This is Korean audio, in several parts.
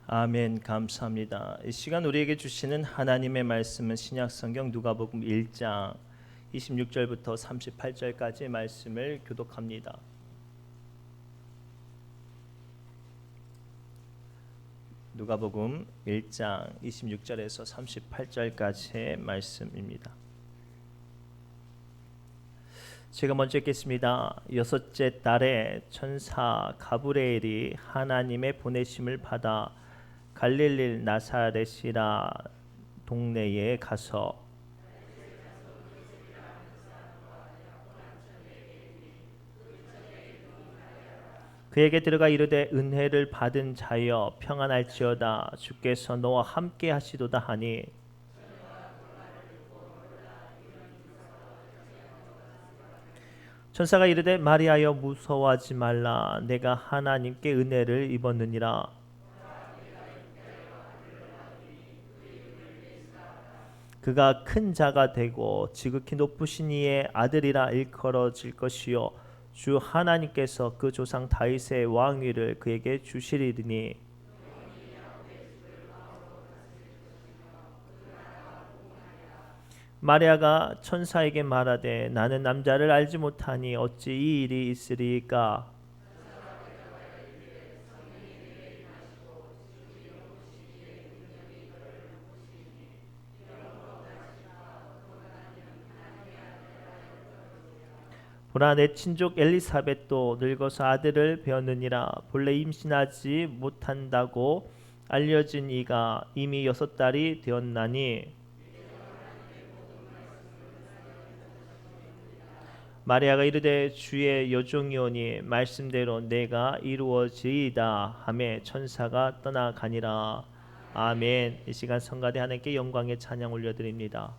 아멘. 감사합니다. 이 시간 우리에게 주시는 하나님의 말씀은 신약성경 누가복음 1장 26절부터 38절까지 말씀을 교독합니다. 누가복음 1장 26절에서 38절까지의 말씀입니다. 제가 먼저 읽겠습니다. 여섯째 달에 천사 가브리엘이 하나님의 보내심을 받아 갈릴리 나사렛이라 동네에 가서 그에게 들어가 이르되 은혜를 받은 자여 평안할지어다 주께서 너와 함께 하시도다 하니 천사가 이르되 마리아여 무서워하지 말라 내가 하나님께 은혜를 입었느니라. 그가 큰 자가 되고 지극히 높으신 이의 아들이라 일컬어질 것이요 주 하나님께서 그 조상 다윗의 왕위를 그에게 주시리니 마리아가 천사에게 말하되 나는 남자를 알지 못하니 어찌 이 일이 있으리까. 보라 내 친족 엘리사벳도 늙어서 아들을 배었느니라. 본래 임신하지 못한다고 알려진 이가 이미 6달이 되었나니 마리아가 이르되 주의 여종이오니 말씀대로 내가 이루어지이다 하매 천사가 떠나가니라. 아멘. 이 시간 성가대 하나님께 영광의 찬양 올려드립니다.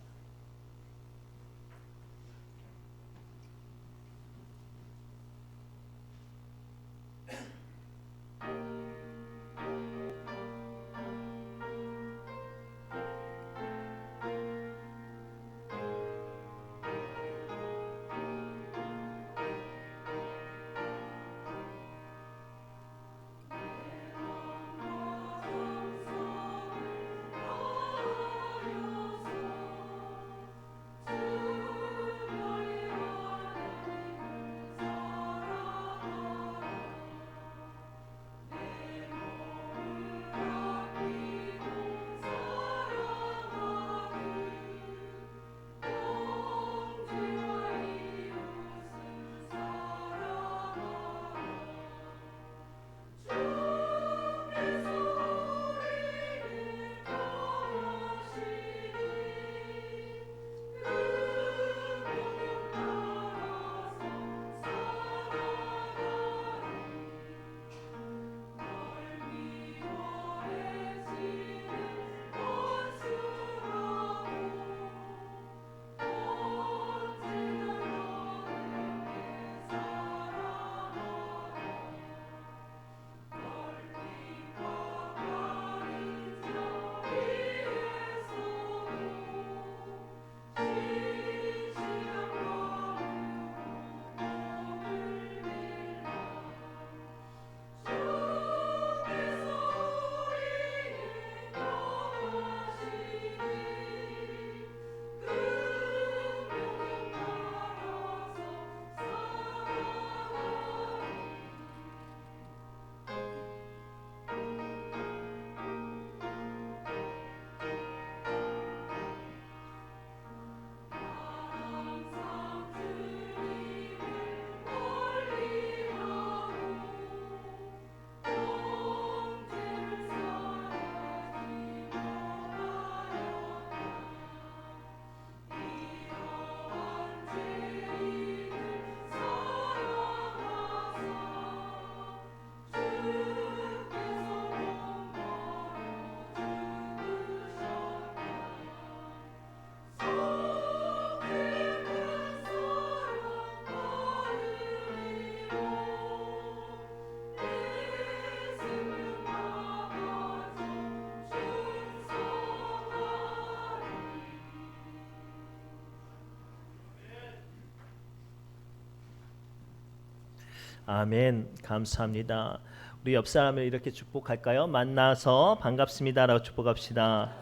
아멘. 감사합니다. 우리 옆 사람을 이렇게 축복할까요? 만나서 반갑습니다라고 축복합시다.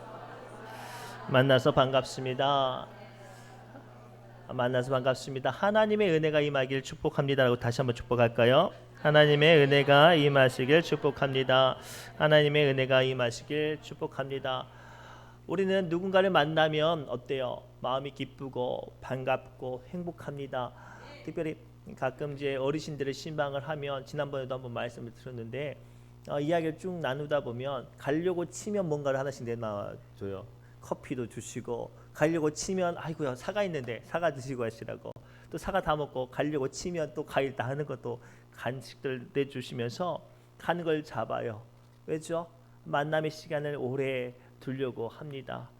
만나서 반갑습니다. 만나서 반갑습니다. 하나님의 은혜가 임하길 축복합니다라고 다시 한번 축복할까요? 하나님의 은혜가 임하시길 축복합니다. 하나님의 은혜가 임하시길 축복합니다. 우리는 누군가를 만나면 어때요? 마음이 기쁘고 반갑고 행복합니다. 특별히 가끔 이제 어르신들을 신방을 하면 지난번에도 한번 말씀을 드렸는데 이야기를 쭉 나누다 보면 가려고 치면 뭔가를 하나씩 내놔줘요. 커피도 주시고 가려고 치면 아이고야 사과 있는데 사과 드시고 하시라고 또 사과 다 먹고 가려고 치면 또 과일 다 하는 것도 간식들 내주시면서 가는 걸 잡아요. 왜죠? 만남의 시간을 오래 두려고 합니다.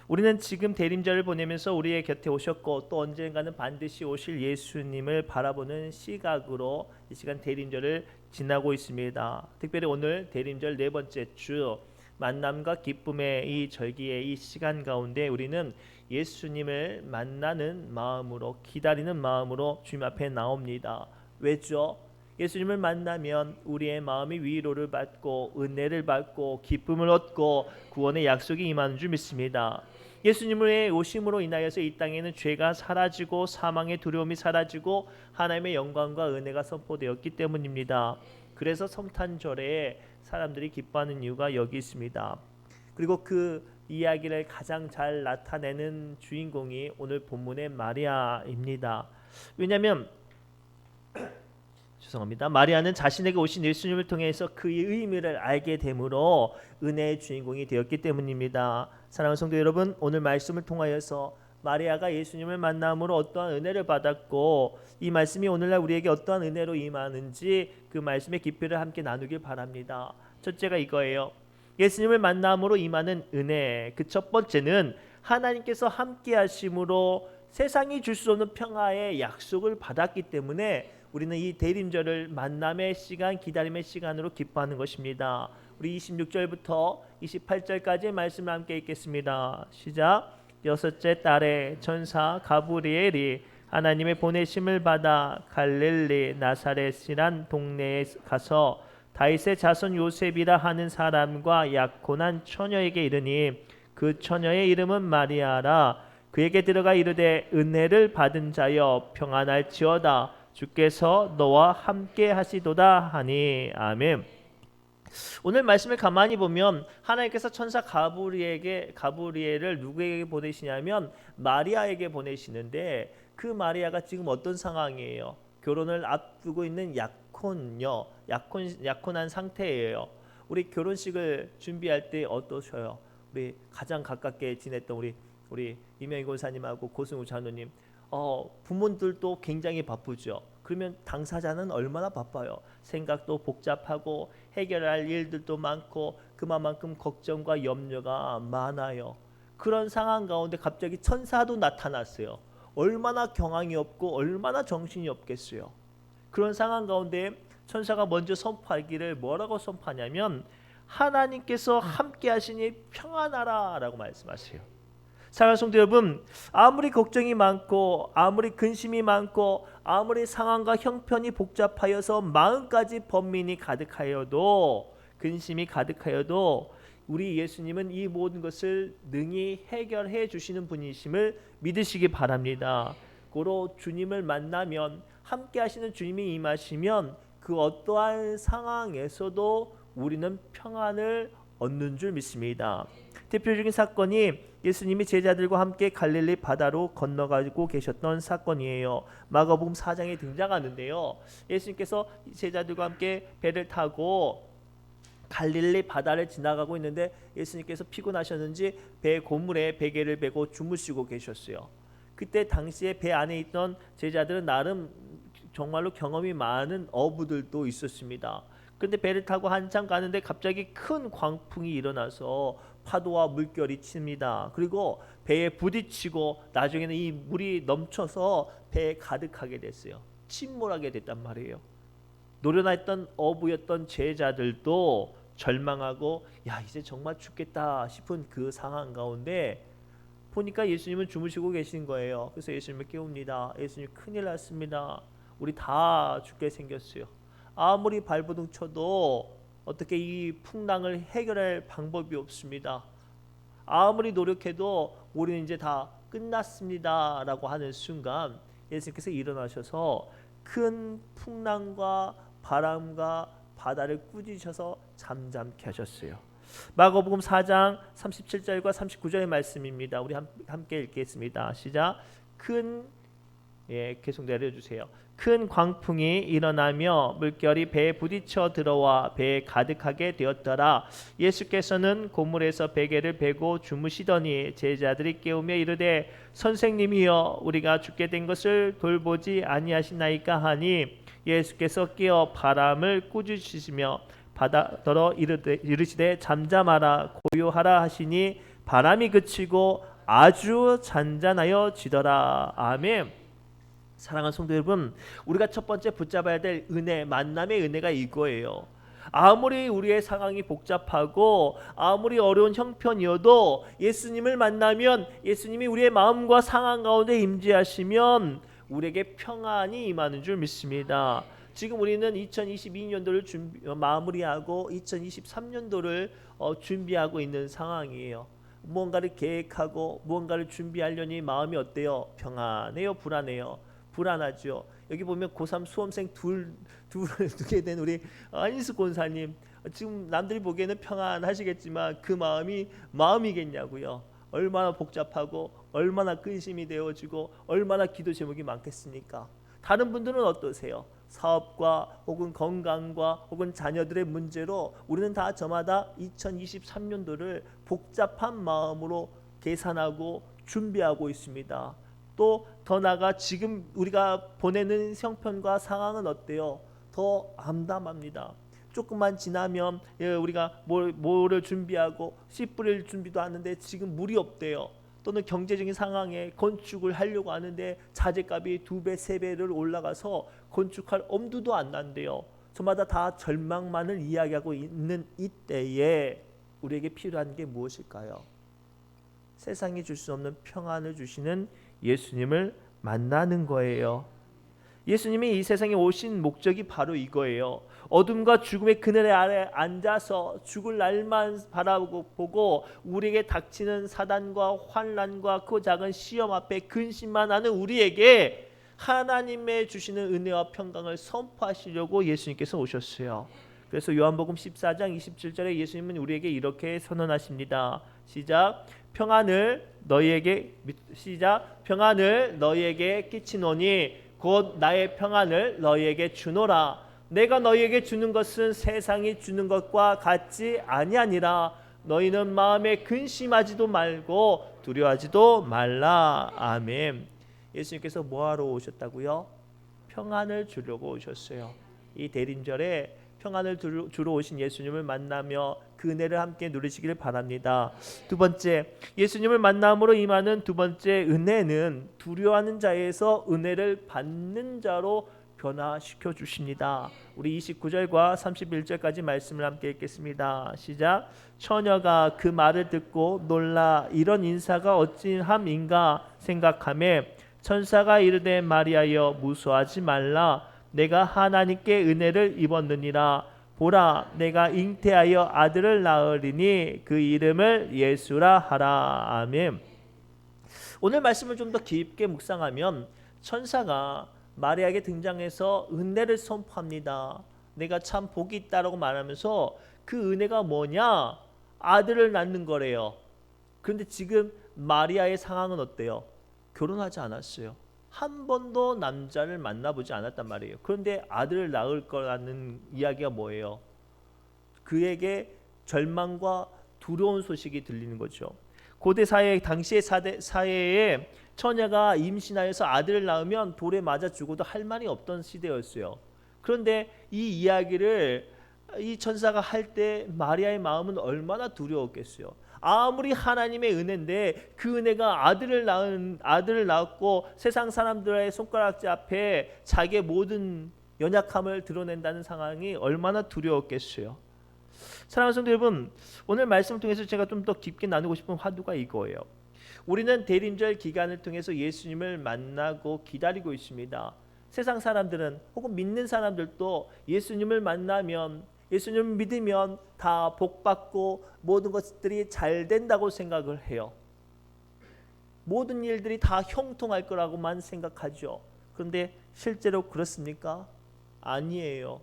우리는 지금 대림절을 보내면서 우리의 곁에 오셨고 또 언젠가는 반드시 오실 예수님을 바라보는 시각으로 이 시간 대림절을 지나고 있습니다. 특별히 오늘 대림절 네 번째 주 만남과 기쁨의 이 절기의 이 시간 가운데 우리는 예수님을 만나는 마음으로 기다리는 마음으로 주님 앞에 나옵니다. 왜죠? 예수님을 만나면 우리의 마음이 위로를 받고 은혜를 받고 기쁨을 얻고 구원의 약속이 임하는 줄 믿습니다. 예수님의 오심으로 인하여서 이 땅에는 죄가 사라지고 사망의 두려움이 사라지고 하나님의 영광과 은혜가 선포되었기 때문입니다. 그래서 성탄절에 사람들이 기뻐하는 이유가 여기 있습니다. 그리고 그 이야기를 가장 잘 나타내는 주인공이 오늘 본문의 마리아입니다. 왜냐하면 마리아는 자신에게 오신 예수님을 통해서 그의 의미를 알게 되므로 은혜의 주인공이 되었기 때문입니다. 사랑하는 성도 여러분, 오늘 말씀을 통하여서 마리아가 예수님을 만남으로 어떠한 은혜를 받았고 이 말씀이 오늘날 우리에게 어떠한 은혜로 임하는지 그 말씀의 깊이를 함께 나누길 바랍니다. 첫째가 이거예요. 예수님을 만남으로 임하는 은혜. 그 첫 번째는 하나님께서 함께 하심으로 세상이 줄 수 없는 평화의 약속을 받았기 때문에 우리는 이 대림절을 만남의 시간, 기다림의 시간으로 기뻐하는 것입니다. 우리 26절부터 28절까지의 말씀을 함께 읽겠습니다. 시작. 여섯째 달에 천사 가브리엘이 하나님의 보내심을 받아 갈릴리 나사렛이란 동네에 가서 다윗의 자손 요셉이라 하는 사람과 약혼한 처녀에게 이르니 그 처녀의 이름은 마리아라. 그에게 들어가 이르되 은혜를 받은 자여 평안할지어다. 주께서 너와 함께 하시도다 하니. 아멘. 오늘 말씀을 가만히 보면 하나님께서 천사 가브리엘을 누구에게 보내시냐면 마리아에게 보내시는데 그 마리아가 지금 어떤 상황이에요? 결혼을 앞두고 있는 약혼한 상태예요. 우리 결혼식을 준비할 때 어떠셔요? 우리 가장 가깝게 지냈던 우리 이명희 권사님하고 고승우 장로님 부모들도 굉장히 바쁘죠. 그러면 당사자는 얼마나 바빠요. 생각도 복잡하고 해결할 일들도 많고 그만큼 걱정과 염려가 많아요. 그런 상황 가운데 갑자기 천사도 나타났어요. 얼마나 경황이 없고 얼마나 정신이 없겠어요. 그런 상황 가운데 천사가 먼저 선포하기를 뭐라고 선포하냐면 하나님께서 함께 하시니 평안하라 라고 말씀하세요. 사랑하는 성도 여러분, 아무리 걱정이 많고 아무리 근심이 많고 아무리 상황과 형편이 복잡하여서 마음까지 번민이 가득하여도 근심이 가득하여도 우리 예수님은 이 모든 것을 능히 해결해 주시는 분이심을 믿으시기 바랍니다. 고로 주님을 만나면 함께 하시는 주님이 임하시면 그 어떠한 상황에서도 우리는 평안을 얻는 줄 믿습니다. 대표적인 사건이 예수님이 제자들과 함께 갈릴리 바다로 건너가고 계셨던 사건이에요. 마가복음 4장에 등장하는데요. 예수님께서 제자들과 함께 배를 타고 갈릴리 바다를 지나가고 있는데 예수님께서 피곤하셨는지 배 고물에 베개를 베고 주무시고 계셨어요. 그때 당시에 배 안에 있던 제자들은 나름 정말로 경험이 많은 어부들도 있었습니다. 근데 배를 타고 한참 가는데 갑자기 큰 광풍이 일어나서 파도와 물결이 칩니다. 그리고 배에 부딪히고 나중에는 이 물이 넘쳐서 배에 가득하게 됐어요. 침몰하게 됐단 말이에요. 노련하 있던 어부였던 제자들도 절망하고 야 이제 정말 죽겠다 싶은 그 상황 가운데 보니까 예수님은 주무시고 계신 거예요. 그래서 예수님을 깨웁니다. 예수님 큰일 났습니다. 우리 다 죽게 생겼어요. 아무리 발버둥 쳐도 어떻게 이 풍랑을 해결할 방법이 없습니다. 아무리 노력해도 우리는 이제 다 끝났습니다 라고 하는 순간 예수님께서 일어나셔서 큰 풍랑과 바람과 바다를 꾸짖으셔서 잠잠케 하셨어요. 마가복음 4장 37절과 39절의 말씀입니다. 우리 함께 읽겠습니다. 시작. 계속 내려주세요. 큰 광풍이 일어나며 물결이 배에 부딪혀 들어와 배에 가득하게 되었더라. 예수께서는 고물에서 베개를 베고 주무시더니 제자들이 깨우며 이르되 선생님이여 우리가 죽게 된 것을 돌보지 아니하시나이까 하니 예수께서 깨어 바람을 꾸짖으시며 바다더러 이르시되 잠잠하라 고요하라 하시니 바람이 그치고 아주 잔잔하여 지더라. 아멘. 사랑하는 성도 여러분, 우리가 첫 번째 붙잡아야 될 은혜, 만남의 은혜가 이거예요. 아무리 우리의 상황이 복잡하고 아무리 어려운 형편이어도 예수님을 만나면, 예수님이 우리의 마음과 상황 가운데 임재하시면 우리에게 평안이 임하는 줄 믿습니다. 지금 우리는 2022년도를 마무리하고 2023년도를 준비하고 있는 상황이에요. 무언가를 계획하고 무언가를 준비하려니 마음이 어때요? 평안해요? 불안해요? 불안하죠. 여기 보면 고3 수험생 두게 된 우리 안인수 권사님, 지금 남들이 보기에는 평안하시겠지만 그 마음이겠냐고요. 얼마나 복잡하고 얼마나 근심이 되어지고 얼마나 기도 제목이 많겠습니까? 다른 분들은 어떠세요? 사업과 혹은 건강과 혹은 자녀들의 문제로 우리는 다 저마다 2023년도를 복잡한 마음으로 계산하고 준비하고 있습니다. 또 더 나아가 지금 우리가 보내는 형편과 상황은 어때요? 더 암담합니다. 조금만 지나면 우리가 뭐를 준비하고 씨 뿌릴 준비도 하는데 지금 물이 없대요. 또는 경제적인 상황에 건축을 하려고 하는데 자재값이 2배, 3배를 올라가서 건축할 엄두도 안 난대요. 저마다 다 절망만을 이야기하고 있는 이때에 우리에게 필요한 게 무엇일까요? 세상이 줄 수 없는 평안을 주시는 예수님을 만나는 거예요. 예수님이 이 세상에 오신 목적이 바로 이거예요. 어둠과 죽음의 그늘 아래 앉아서 죽을 날만 바라보고 우리에게 닥치는 사단과 환난과 그 작은 시험 앞에 근심만 하는 우리에게 하나님의 주시는 은혜와 평강을 선포하시려고 예수님께서 오셨어요. 그래서 요한복음 14장 27절에 예수님은 우리에게 이렇게 선언하십니다. 시작. 평안을 너희에게 끼치노니 곧 나의 평안을 너희에게 주노라. 내가 너희에게 주는 것은 세상이 주는 것과 같지 아니하니라. 너희는 마음에 근심하지도 말고 두려워하지도 말라. 아멘. 예수님께서 뭐하러 오셨다고요? 평안을 주려고 오셨어요. 이 대림절에 평안을 주러 오신 예수님을 만나며 그 은혜를 함께 누리시기를 바랍니다. 두 번째, 예수님을 만남으로 임하는 두 번째 은혜는 두려워하는 자에서 은혜를 받는 자로 변화시켜 주십니다. 우리 29절과 31절까지 말씀을 함께 읽겠습니다. 시작. 처녀가 그 말을 듣고 놀라 이런 인사가 어찌함인가 생각하매 천사가 이르되 마리아여 무서워하지 말라. 내가 하나님께 은혜를 입었느니라. 보라 내가 잉태하여 아들을 낳으리니 그 이름을 예수라 하라. 아멘. 오늘 말씀을 좀 더 깊게 묵상하면 천사가 마리아에게 등장해서 은혜를 선포합니다. 내가 참 복이 있다라고 말하면서 그 은혜가 뭐냐? 아들을 낳는 거래요. 그런데 지금 마리아의 상황은 어때요? 결혼하지 않았어요. 한 번도 남자를 만나보지 않았단 말이에요. 그런데 아들을 낳을 거라는 이야기가 뭐예요? 그에게 절망과 두려운 소식이 들리는 거죠. 고대 사회, 당시의 사회에 처녀가 임신하여서 아들을 낳으면 돌에 맞아 죽어도 할 말이 없던 시대였어요. 그런데 이 이야기를 이 천사가 할 때 마리아의 마음은 얼마나 두려웠겠어요. 아무리 하나님의 은혜인데 그 은혜가 아들을 낳았고 세상 사람들의 손가락질 앞에 자기의 모든 연약함을 드러낸다는 상황이 얼마나 두려웠겠어요. 사랑하는 성도 여러분, 오늘 말씀을 통해서 제가 좀 더 깊게 나누고 싶은 화두가 이거예요. 우리는 대림절 기간을 통해서 예수님을 만나고 기다리고 있습니다. 세상 사람들은 혹은 믿는 사람들도 예수님을 만나면, 예수님을 믿으면 다 복받고 모든 것들이 잘 된다고 생각을 해요. 모든 일들이 다 형통할 거라고만 생각하죠. 그런데 실제로 그렇습니까? 아니에요.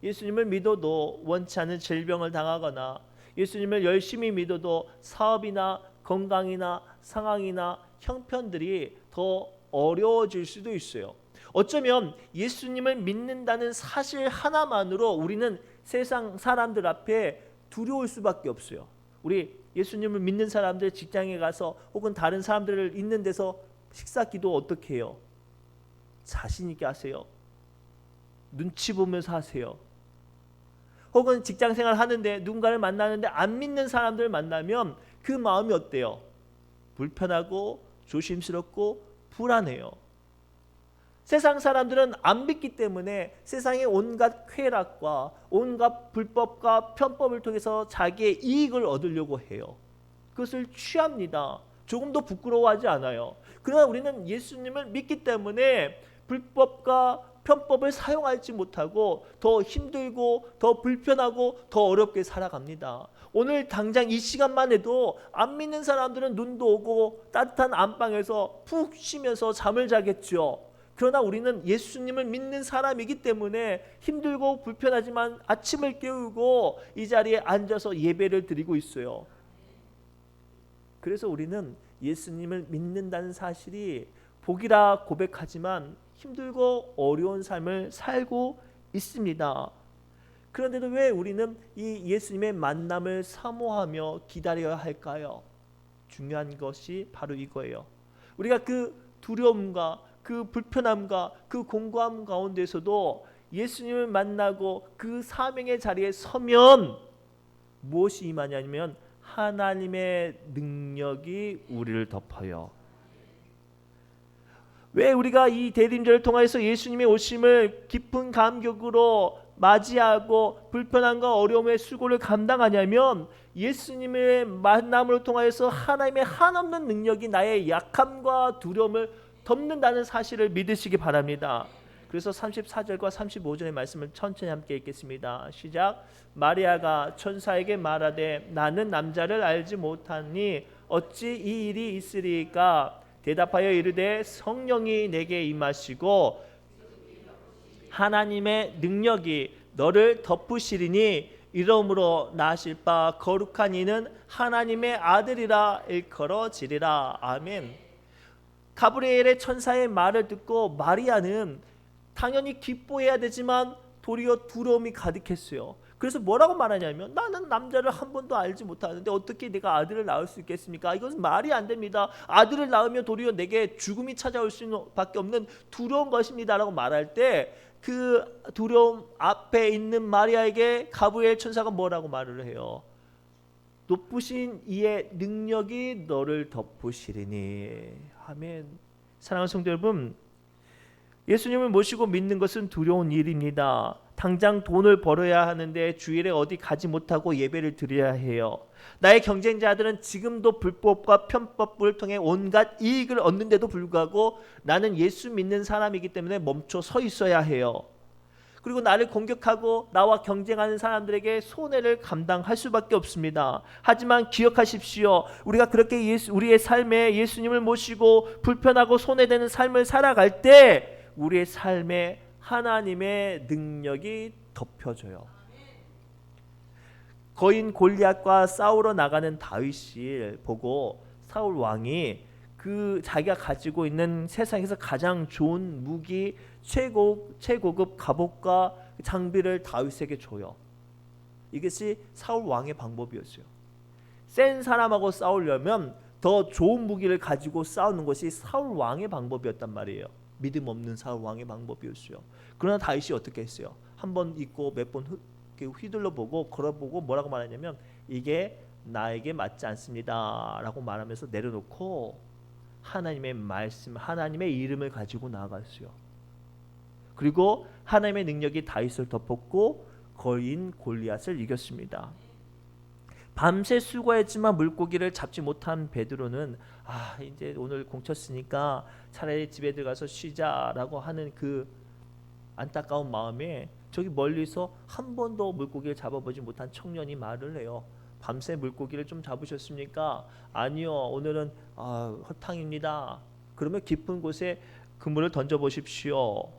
예수님을 믿어도 원치 않은 질병을 당하거나, 예수님을 열심히 믿어도 사업이나 건강이나 상황이나 형편들이 더 어려워질 수도 있어요. 어쩌면 예수님을 믿는다는 사실 하나만으로 우리는 세상 사람들 앞에 두려울 수밖에 없어요. 우리 예수님을 믿는 사람들 직장에 가서 혹은 다른 사람들을 있는 데서 식사 기도 어떻게 해요? 자신 있게 하세요. 눈치 보면서 하세요. 혹은 직장 생활 하는데 누군가를 만나는데 안 믿는 사람들을 만나면 그 마음이 어때요? 불편하고 조심스럽고 불안해요. 세상 사람들은 안 믿기 때문에 세상의 온갖 쾌락과 온갖 불법과 편법을 통해서 자기의 이익을 얻으려고 해요. 그것을 취합니다. 조금도 부끄러워하지 않아요. 그러나 우리는 예수님을 믿기 때문에 불법과 편법을 사용하지 못하고 더 힘들고 더 불편하고 더 어렵게 살아갑니다. 오늘 당장 이 시간만 해도 안 믿는 사람들은 눈도 오고 따뜻한 안방에서 푹 쉬면서 잠을 자겠죠. 그러나 우리는 예수님을 믿는 사람이기 때문에 힘들고 불편하지만 아침을 깨우고 이 자리에 앉아서 예배를 드리고 있어요. 그래서 우리는 예수님을 믿는다는 사실이 복이라 고백하지만 힘들고 어려운 삶을 살고 있습니다. 그런데도 왜 우리는 이 예수님의 만남을 사모하며 기다려야 할까요? 중요한 것이 바로 이거예요. 우리가 그 두려움과 그 불편함과 그 공고함 가운데서도 예수님을 만나고 그 사명의 자리에 서면 무엇이 임하냐면 하나님의 능력이 우리를 덮어요. 왜 우리가 이 대림절을 통해서 예수님의 오심을 깊은 감격으로 맞이하고 불편함과 어려움의 수고를 감당하냐면 예수님의 만남을 통해서 하나님의 한없는 능력이 나의 약함과 두려움을 덮는다는 사실을 믿으시기 바랍니다. 그래서 34절과 35절의 말씀을 천천히 함께 읽겠습니다. 시작. 마리아가 천사에게 말하되 나는 남자를 알지 못하니 어찌 이 일이 있으리까? 대답하여 이르되 성령이 내게 임하시고 하나님의 능력이 너를 덮으시리니 이러므로 나실 바 거룩한 이는 하나님의 아들이라 일컬어지리라. 아멘. 가브리엘의 천사의 말을 듣고 마리아는 당연히 기뻐해야 되지만 도리어 두려움이 가득했어요. 그래서 뭐라고 말하냐면 나는 남자를 한 번도 알지 못하는데 어떻게 내가 아들을 낳을 수 있겠습니까? 이것은 말이 안 됩니다. 아들을 낳으면 도리어 내게 죽음이 찾아올 수밖에 없는 두려운 것입니다 라고 말할 때 그 두려움 앞에 있는 마리아에게 가브리엘 천사가 뭐라고 말을 해요? 높으신 이의 능력이 너를 덮으시리니. 아멘. 사랑하는 성도 여러분, 예수님을 모시고 믿는 것은 두려운 일입니다. 당장 돈을 벌어야 하는데 주일에 어디 가지 못하고 예배를 드려야 해요. 나의 경쟁자들은 지금도 불법과 편법을 통해 온갖 이익을 얻는데도 불구하고 나는 예수 믿는 사람이기 때문에 멈춰 서 있어야 해요. 그리고 나를 공격하고 나와 경쟁하는 사람들에게 손해를 감당할 수밖에 없습니다. 하지만 기억하십시오. 우리가 그렇게 우리의 삶에 예수님을 모시고 불편하고 손해되는 삶을 살아갈 때 우리의 삶에 하나님의 능력이 덮여져요. 거인 골리앗과 싸우러 나가는 다윗을 보고 사울 왕이 그 자기가 가지고 있는 세상에서 가장 좋은 무기, 최고급 갑옷과 장비를 다윗에게 줘요. 이것이 사울 왕의 방법이었어요. 센 사람하고 싸우려면 더 좋은 무기를 가지고 싸우는 것이 사울 왕의 방법이었단 말이에요. 믿음 없는 사울 왕의 방법이었어요. 그러나 다윗이 어떻게 했어요? 한 번 있고 몇 번 휘둘러 보고 걸어보고 뭐라고 말하냐면 이게 나에게 맞지 않습니다 라고 말하면서 내려놓고 하나님의 말씀, 하나님의 이름을 가지고 나아갔어요. 그리고 하나님의 능력이 다윗을 덮었고 거인 골리앗을 이겼습니다. 밤새 수고했지만 물고기를 잡지 못한 베드로는 이제 오늘 공쳤으니까 차라리 집에 들어가서 쉬자라고 하는 그 안타까운 마음에 저기 멀리서 한 번도 물고기를 잡아보지 못한 청년이 말을 해요. 밤새 물고기를 좀 잡으셨습니까? 아니요, 오늘은 허탕입니다. 그러면 깊은 곳에 그물을 던져보십시오.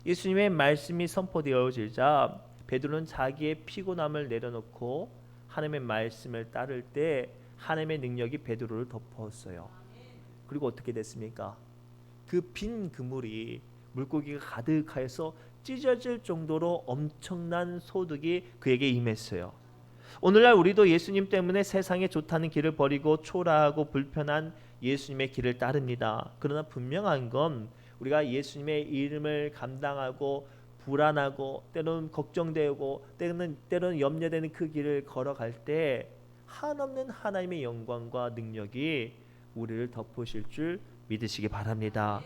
예수님의 말씀이 선포되어지자 베드로는 자기의 피곤함을 내려놓고 하나님의 말씀을 따를 때 하나님의 능력이 베드로를 덮었어요. 그리고 어떻게 됐습니까? 그 빈 그물이 물고기가 가득하여서 찢어질 정도로 엄청난 소득이 그에게 임했어요. 오늘날 우리도 예수님 때문에 세상에 좋다는 길을 버리고 초라하고 불편한 예수님의 길을 따릅니다. 그러나 분명한 건 우리가 예수님의 이름을 감당하고 불안하고 때로는 걱정되고 때로는 염려되는 그 길을 걸어갈 때 한없는 하나님의 영광과 능력이 우리를 덮으실 줄 믿으시기 바랍니다.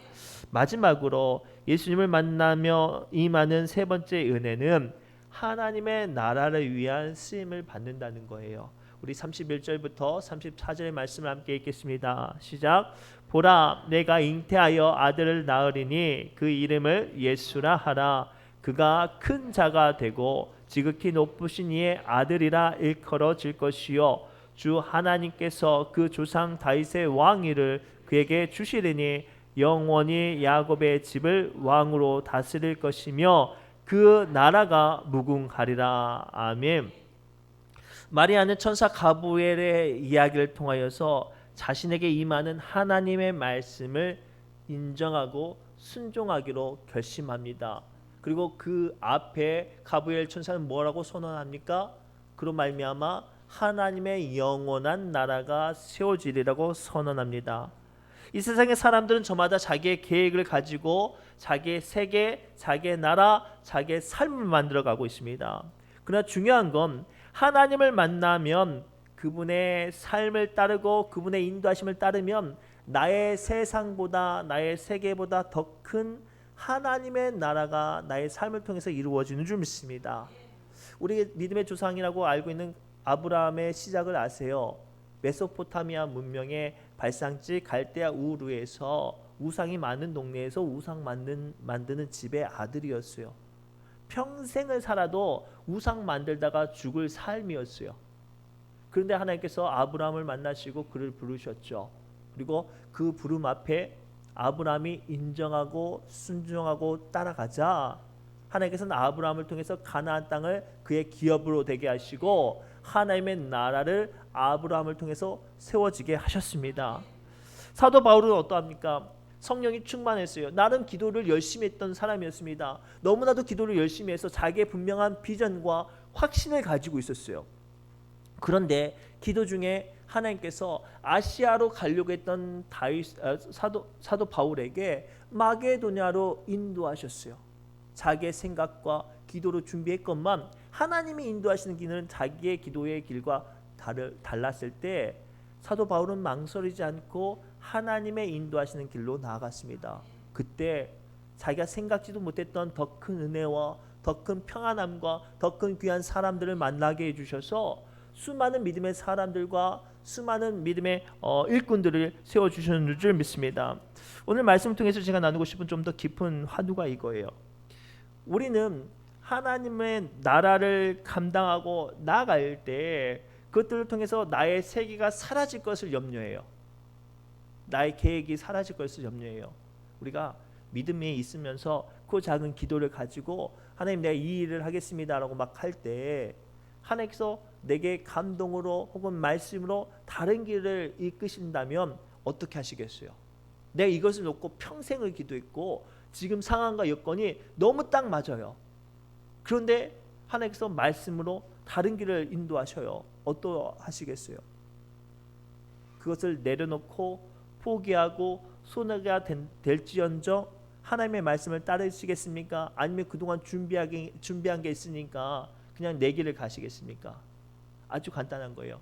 마지막으로 예수님을 만나며 임하는 세 번째 은혜는 하나님의 나라를 위한 쓰임을 받는다는 거예요. 우리 31절부터 34절의 말씀을 함께 읽겠습니다. 시작. 보라, 내가 잉태하여 아들을 낳으리니 그 이름을 예수라 하라. 그가 큰 자가 되고 지극히 높으신 이의 아들이라 일컬어질 것이요 주 하나님께서 그 조상 다윗의 왕위를 그에게 주시리니 영원히 야곱의 집을 왕으로 다스릴 것이며 그 나라가 무궁하리라. 아멘. 마리아는 천사 가브리엘의 이야기를 통하여서 자신에게 임하는 하나님의 말씀을 인정하고 순종하기로 결심합니다. 그리고 그 앞에 가브리엘 천사는 뭐라고 선언합니까? 그로 말미암아 하나님의 영원한 나라가 세워지리라고 선언합니다. 이 세상의 사람들은 저마다 자기의 계획을 가지고 자기의 세계, 자기의 나라, 자기의 삶을 만들어가고 있습니다. 그러나 중요한 건 하나님을 만나면 그분의 삶을 따르고 그분의 인도하심을 따르면 나의 세상보다 나의 세계보다 더 큰 하나님의 나라가 나의 삶을 통해서 이루어지는 줄 믿습니다. 우리 믿음의 조상이라고 알고 있는 아브라함의 시작을 아세요? 메소포타미아 문명의 발상지 갈대아 우르에서 우상이 많은 동네에서 우상 만드는 집의 아들이었어요. 평생을 살아도 우상 만들다가 죽을 삶이었어요. 그런데 하나님께서 아브라함을 만나시고 그를 부르셨죠. 그리고 그 부름 앞에 아브라함이 인정하고 순종하고 따라가자 하나님께서는 아브라함을 통해서 가나안 땅을 그의 기업으로 되게 하시고 하나님의 나라를 아브라함을 통해서 세워지게 하셨습니다. 사도 바울은 어떠합니까? 성령이 충만했어요. 나름 기도를 열심히 했던 사람이었습니다. 너무나도 기도를 열심히 해서 자기의 분명한 비전과 확신을 가지고 있었어요. 그런데 기도 중에 하나님께서 아시아로 가려고 했던 사도 바울에게 마게도냐로 인도하셨어요. 자기의 생각과 기도로 준비했건만 하나님이 인도하시는 길은 자기의 기도의 길과 달랐을 때 사도 바울은 망설이지 않고 하나님의 인도하시는 길로 나아갔습니다. 그때 자기가 생각지도 못했던 더 큰 은혜와 더 큰 평안함과 더 큰 귀한 사람들을 만나게 해주셔서 수많은 믿음의 사람들과 수많은 믿음의 일꾼들을 세워주셨는 줄 믿습니다. 오늘 말씀을 통해서 제가 나누고 싶은 좀 더 깊은 화두가 이거예요. 우리는 하나님의 나라를 감당하고 나아갈 때 그것들을 통해서 나의 세계가 사라질 것을 염려해요. 나의 계획이 사라질 것을 염려해요. 우리가 믿음이 있으면서 그 작은 기도를 가지고 하나님 내가 이 일을 하겠습니다라고 막 할 때 하나님께서 내게 감동으로 혹은 말씀으로 다른 길을 이끄신다면 어떻게 하시겠어요? 내가 이것을 놓고 평생을 기도했고 지금 상황과 여건이 너무 딱 맞아요. 그런데 하나님께서 말씀으로 다른 길을 인도하셔요. 어떠하시겠어요? 그것을 내려놓고 포기하고 손해가 될지언정 하나님의 말씀을 따르시겠습니까? 아니면 그동안 준비한 게 있으니까 그냥 내 길을 가시겠습니까? 아주 간단한 거예요.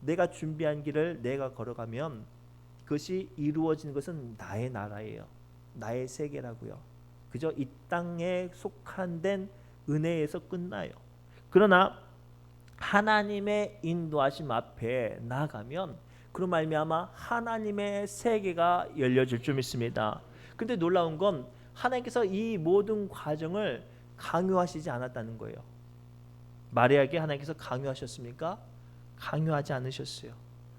내가 준비한 길을 내가 걸어가면 그것이 이루어지는 것은 나의 나라예요. 나의 세계라고요. 그저 이 땅에 속한 된 은혜에서 끝나요. 그러나 하나님의 인도하심 앞에 나아가면 그로 말미암아 하나님의 세계가 열려질 줄 믿습니다. 그런데 놀라운 건 하나님께서 이 모든 과정을 강요하시지 않았다는 거예요. 마리아에게 하나님께서 강요하셨습니까? 강요하지 않으셨어요.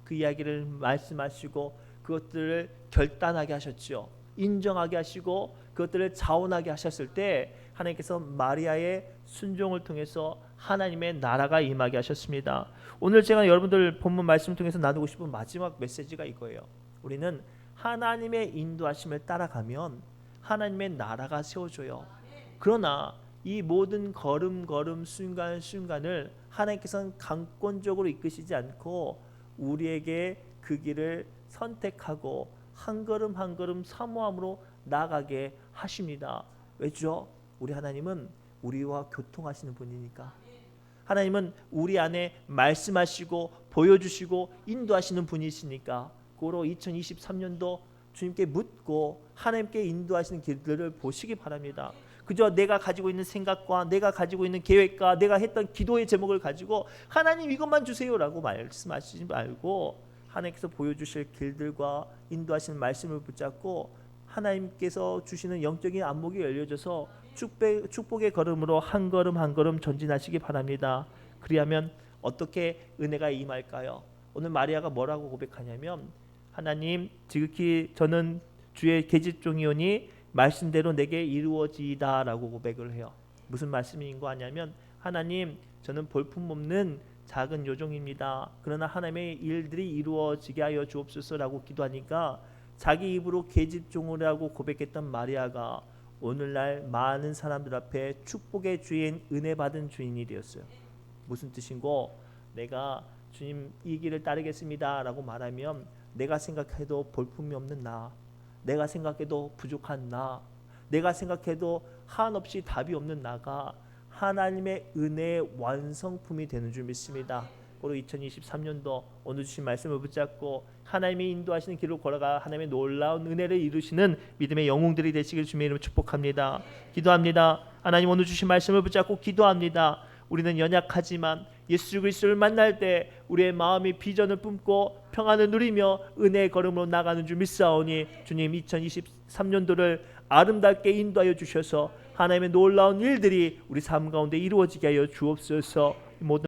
그 이야기를 말씀하시고 그것들을 결단하게 하셨죠. 인정하게 하시고 그것들을 자원하게 하셨을 때 하나님께서 마리아의 순종을 통해서 하나님의 나라가 임하게 하셨습니다. 오늘 제가 여러분들 본문 말씀 통해서 나누고 싶은 마지막 메시지가 이거예요. 우리는 하나님의 인도하심을 따라가면 하나님의 나라가 세워져요. 그러나 이 모든 걸음걸음 순간순간을 하나님께서는 강권적으로 이끄시지 않고 우리에게 그 길을 선택하고 한 걸음 한 걸음 사모함으로 나아가게 하십니다. 왜죠? 우리 하나님은 우리와 교통하시는 분이니까. 하나님은 우리 안에 말씀하시고 보여주시고 인도하시는 분이시니까 고로 2023년도 주님께 묻고 하나님께 인도하시는 길들을 보시기 바랍니다. 그저 내가 가지고 있는 생각과 내가 가지고 있는 계획과 내가 했던 기도의 제목을 가지고 하나님 이것만 주세요라고 말씀하시지 말고 하나님께서 보여주실 길들과 인도하시는 말씀을 붙잡고 하나님께서 주시는 영적인 안목이 열려져서 축복의 걸음으로 한 걸음 한 걸음 전진하시기 바랍니다. 그리하면 어떻게 은혜가 임할까요? 오늘 마리아가 뭐라고 고백하냐면 하나님 지극히 저는 주의 계집종이오니 말씀대로 내게 이루어지이다 라고 고백을 해요. 무슨 말씀인 거 아냐면 하나님 저는 볼품없는 작은 요종입니다. 그러나 하나님의 일들이 이루어지게 하여 주옵소서라고 기도하니까 자기 입으로 계집종이라고 고백했던 마리아가 오늘날 많은 사람들 앞에 축복의 주인, 은혜 받은 주인이 되었어요. 무슨 뜻인고? 내가 주님 이 길을 따르겠습니다 라고 말하면 내가 생각해도 볼품이 없는 나, 내가 생각해도 부족한 나, 내가 생각해도 한없이 답이 없는 나가 하나님의 은혜의 완성품이 되는 줄 믿습니다. 바로 2023년도 오늘 주신 말씀을 붙잡고 하나님이 인도하시는 길로 걸어가 하나님의 놀라운 은혜를 이루시는 믿음의 영웅들이 되시길 주님의 이름으로 축복합니다. 기도합니다. 하나님 오늘 주신 말씀을 붙잡고 기도합니다. 우리는 연약하지만 예수 그리스도를 만날 때 우리의 마음이 비전을 뿜고 평안을 누리며 은혜의 걸음으로 나가는 줄 믿사오니 주님 2023년도를 아름답게 인도하여 주셔서 하나님의 놀라운 일들이 우리 삶 가운데 이루어지게 하여 주옵소서. 모든